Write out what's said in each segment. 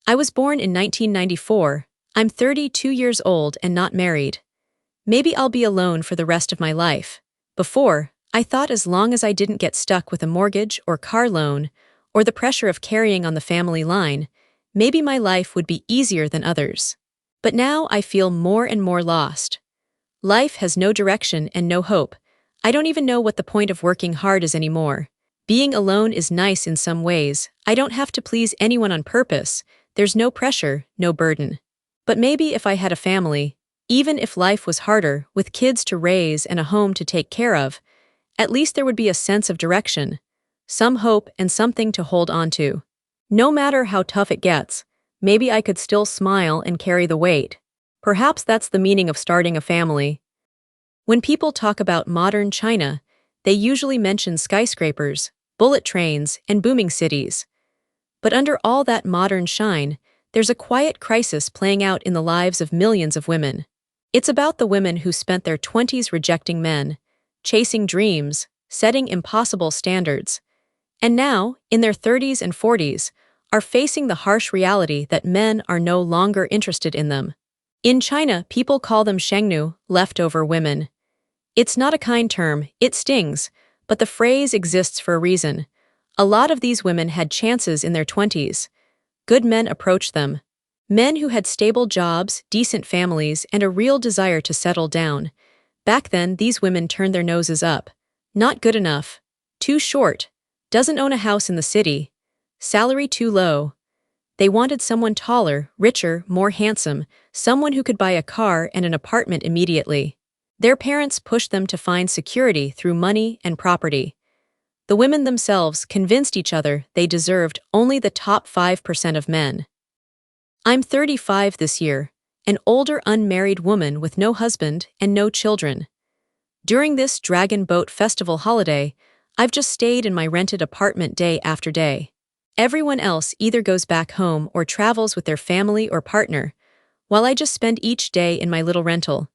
I was born in 1994. I'm 32 years old and not married. Maybe I'll be alone for the rest of my life. Before, I thought as long as I didn't get stuck with a mortgage or car loan, or the pressure of carrying on the family line, maybe my life would be easier than others. But now I feel more and more lost. Life has no direction and no hope. I don't even know what the point of working hard is anymore. Being alone is nice in some ways. I don't have to please anyone on purpose. There's no pressure, no burden. But maybe if I had a family, even if life was harder, with kids to raise and a home to take care of, at least there would be a sense of direction, some hope and something to hold on to. No matter how tough it gets, maybe I could still smile and carry the weight. Perhaps that's the meaning of starting a family. When people talk about modern China, they usually mention skyscrapers, bullet trains, and booming cities. But under all that modern shine, there's a quiet crisis playing out in the lives of millions of women. It's about the women who spent their 20s rejecting men, chasing dreams, setting impossible standards, and now, in their 30s and 40s, are facing the harsh reality that men are no longer interested in them. In China, people call them shengnu, leftover women. It's not a kind term, it stings, but the phrase exists for a reason. A lot of these women had chances in their 20s. Good men approached them. Men who had stable jobs, decent families, and a real desire to settle down. Back then, these women turned their noses up. Not good enough. Too short. Doesn't own a house in the city. Salary too low. They wanted someone taller, richer, more handsome, someone who could buy a car and an apartment immediately. Their parents pushed them to find security through money and property. The women themselves convinced each other they deserved only the top 5% of men. I'm 35 this year, an older unmarried woman with no husband and no children. During this Dragon Boat Festival holiday, I've just stayed in my rented apartment day after day. Everyone else either goes back home or travels with their family or partner, while I just spend each day in my little rental,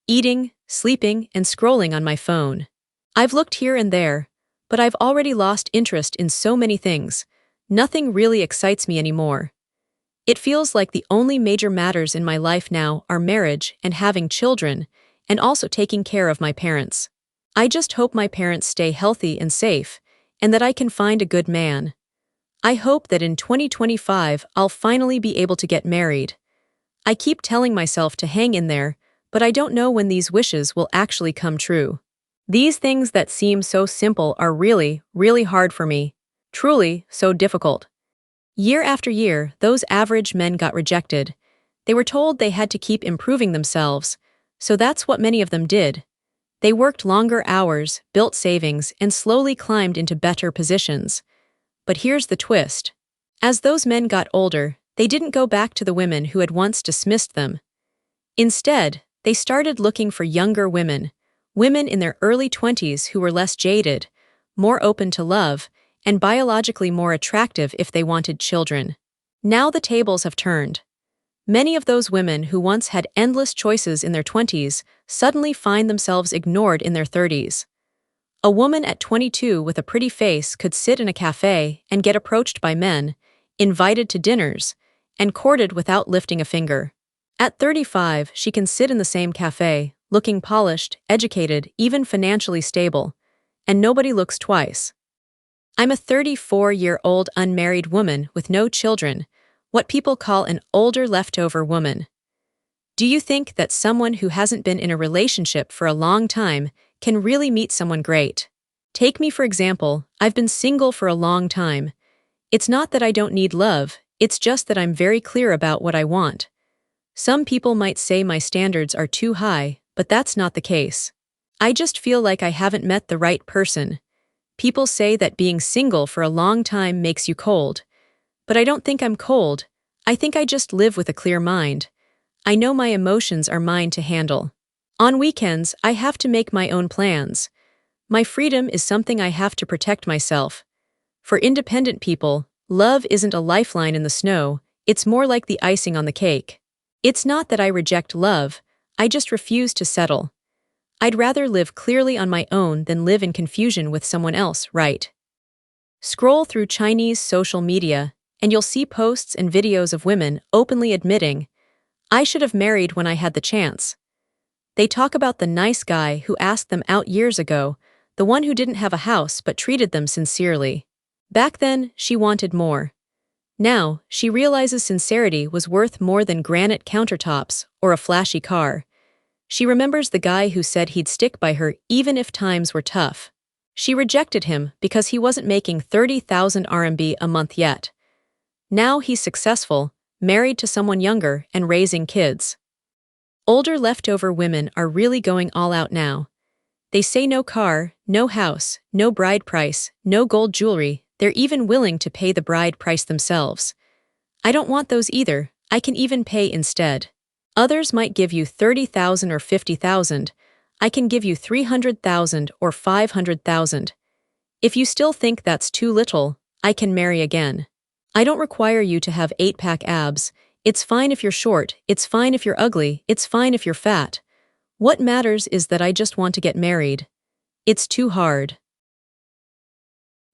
eating, sleeping, and scrolling on my phone. I've looked here and there, but I've already lost interest in so many things. Nothing really excites me anymore. It feels like the only major matters in my life now are marriage and having children, and also taking care of my parents. I just hope my parents stay healthy and safe, and that I can find a good man. I hope that in 2025 I'll finally be able to get married. I keep telling myself to hang in there, but I don't know when these wishes will actually come true. These things that seem so simple are really, really hard for me. Truly, so difficult. Year after year, those average men got rejected. They were told they had to keep improving themselves, so that's what many of them did. They worked longer hours, built savings, and slowly climbed into better positions. But here's the twist. As those men got older, they didn't go back to the women who had once dismissed them. Instead, they started looking for younger women, women in their early 20s who were less jaded, more open to love, and biologically more attractive if they wanted children. Now the tables have turned. Many of those women who once had endless choices in their 20s suddenly find themselves ignored in their 30s. A woman at 22 with a pretty face could sit in a cafe and get approached by men, invited to dinners, and courted without lifting a finger. At 35, she can sit in the same cafe, looking polished, educated, even financially stable, and nobody looks twice. I'm a 34-year-old unmarried woman with no children, what people call an older leftover woman. Do you think that someone who hasn't been in a relationship for a long time can really meet someone great? Take me for example, I've been single for a long time. It's not that I don't need love, it's just that I'm very clear about what I want. Some people might say my standards are too high, but that's not the case. I just feel like I haven't met the right person. People say that being single for a long time makes you cold. But I don't think I'm cold. I think I just live with a clear mind. I know my emotions are mine to handle. On weekends, I have to make my own plans. My freedom is something I have to protect myself. For independent people, love isn't a lifeline in the snow, it's more like the icing on the cake. It's not that I reject love, I just refuse to settle. I'd rather live clearly on my own than live in confusion with someone else, right? Scroll through Chinese social media, and you'll see posts and videos of women openly admitting, "I should have married when I had the chance." They talk about the nice guy who asked them out years ago, the one who didn't have a house but treated them sincerely. Back then, she wanted more. Now, she realizes sincerity was worth more than granite countertops or a flashy car. She remembers the guy who said he'd stick by her even if times were tough. She rejected him because he wasn't making 30,000 RMB a month yet. Now he's successful, married to someone younger, and raising kids. Older leftover women are really going all out now. They say no car, no house, no bride price, no gold jewelry. They're even willing to pay the bride price themselves. I don't want those either. I can even pay instead. Others might give you 30,000 or 50,000. I can give you 300,000 or 500,000. If you still think that's too little, I can marry again. I don't require you to have 8-pack abs. It's fine if you're short, it's fine if you're ugly, it's fine if you're fat. What matters is that I just want to get married. It's too hard.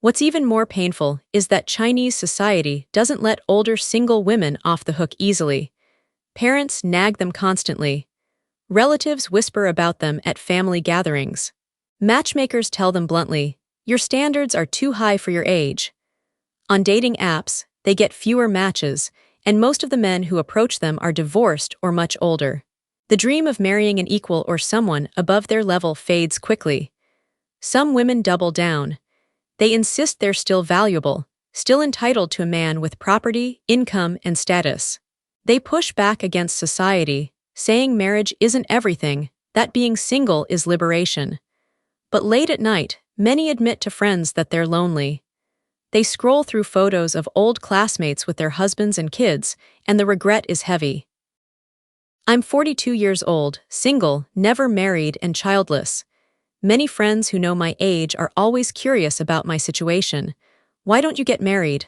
What's even more painful is that Chinese society doesn't let older single women off the hook easily. Parents nag them constantly. Relatives whisper about them at family gatherings. Matchmakers tell them bluntly, "Your standards are too high for your age." On dating apps, they get fewer matches, and most of the men who approach them are divorced or much older. The dream of marrying an equal or someone above their level fades quickly. Some women double down. They insist they're still valuable, still entitled to a man with property, income, and status. They push back against society, saying marriage isn't everything, that being single is liberation. But late at night, many admit to friends that they're lonely. They scroll through photos of old classmates with their husbands and kids, and the regret is heavy. I'm 42 years old, single, never married, and childless. Many friends who know my age are always curious about my situation. Why don't you get married?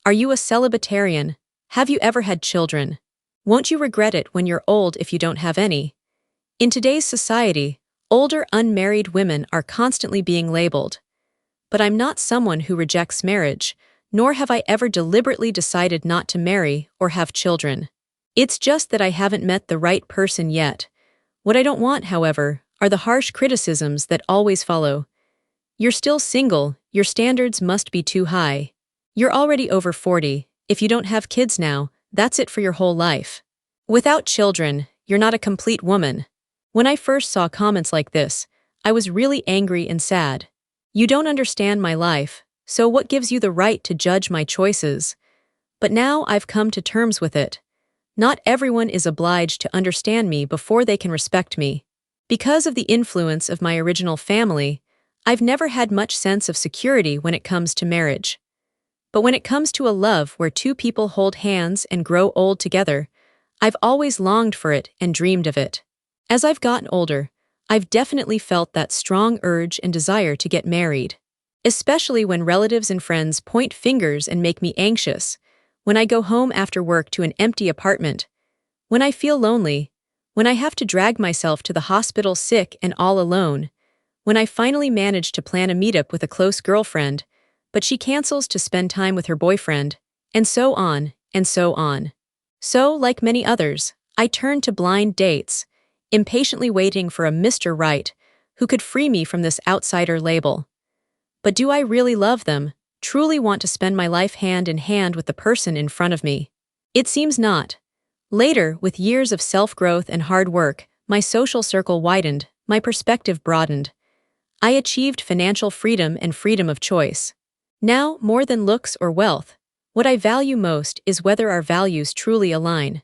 Are you a celibatarian? Have you ever had children? Won't you regret it when you're old if you don't have any? In today's society, older unmarried women are constantly being labeled. But I'm not someone who rejects marriage, nor have I ever deliberately decided not to marry or have children. It's just that I haven't met the right person yet. What I don't want, however, are the harsh criticisms that always follow. You're still single, your standards must be too high. You're already over 40, if you don't have kids now, that's it for your whole life. Without children, you're not a complete woman. When I first saw comments like this, I was really angry and sad. You don't understand my life, so what gives you the right to judge my choices? But now I've come to terms with it. Not everyone is obliged to understand me before they can respect me. Because of the influence of my original family, I've never had much sense of security when it comes to marriage. But when it comes to a love where two people hold hands and grow old together, I've always longed for it and dreamed of it. As I've gotten older, I've definitely felt that strong urge and desire to get married. Especially when relatives and friends point fingers and make me anxious, when I go home after work to an empty apartment, when I feel lonely, when I have to drag myself to the hospital sick and all alone, when I finally manage to plan a meetup with a close girlfriend, but she cancels to spend time with her boyfriend, and so on, and so on. So, like many others, I turn to blind dates, impatiently waiting for a Mr. Right who could free me from this outsider label. But do I really love them, truly want to spend my life hand in hand with the person in front of me? It seems not. Later, with years of self-growth and hard work, my social circle widened, my perspective broadened. I achieved financial freedom and freedom of choice. Now, more than looks or wealth, what I value most is whether our values truly align.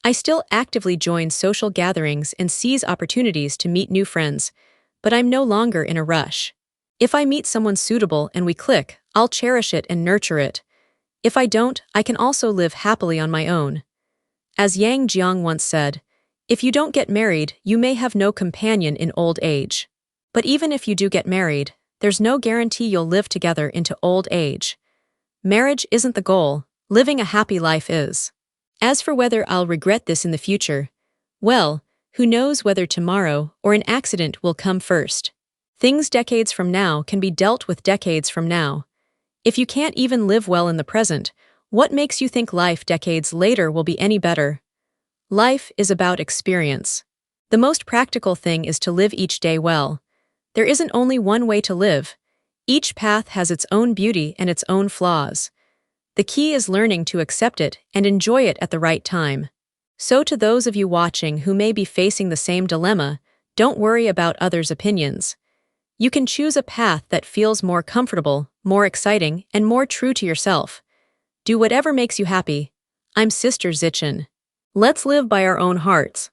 I still actively join social gatherings and seize opportunities to meet new friends, but I'm no longer in a rush. If I meet someone suitable and we click, I'll cherish it and nurture it. If I don't, I can also live happily on my own. As Yang Jiang once said, if you don't get married, you may have no companion in old age. But even if you do get married, there's no guarantee you'll live together into old age. Marriage isn't the goal, living a happy life is. As for whether I'll regret this in the future, well, who knows whether tomorrow or an accident will come first. Things decades from now can be dealt with decades from now. If you can't even live well in the present, What makes you think life decades later will be any better? Life is about experience. The most practical thing is to live each day well. There isn't only one way to live. Each path has its own beauty and its own flaws. The key is learning to accept it and enjoy it at the right time. So to those of you watching who may be facing the same dilemma, don't worry about others' opinions. You can choose a path that feels more comfortable, more exciting, and more true to yourself. Do whatever makes you happy. I'm Sister Zichin. Let's live by our own hearts.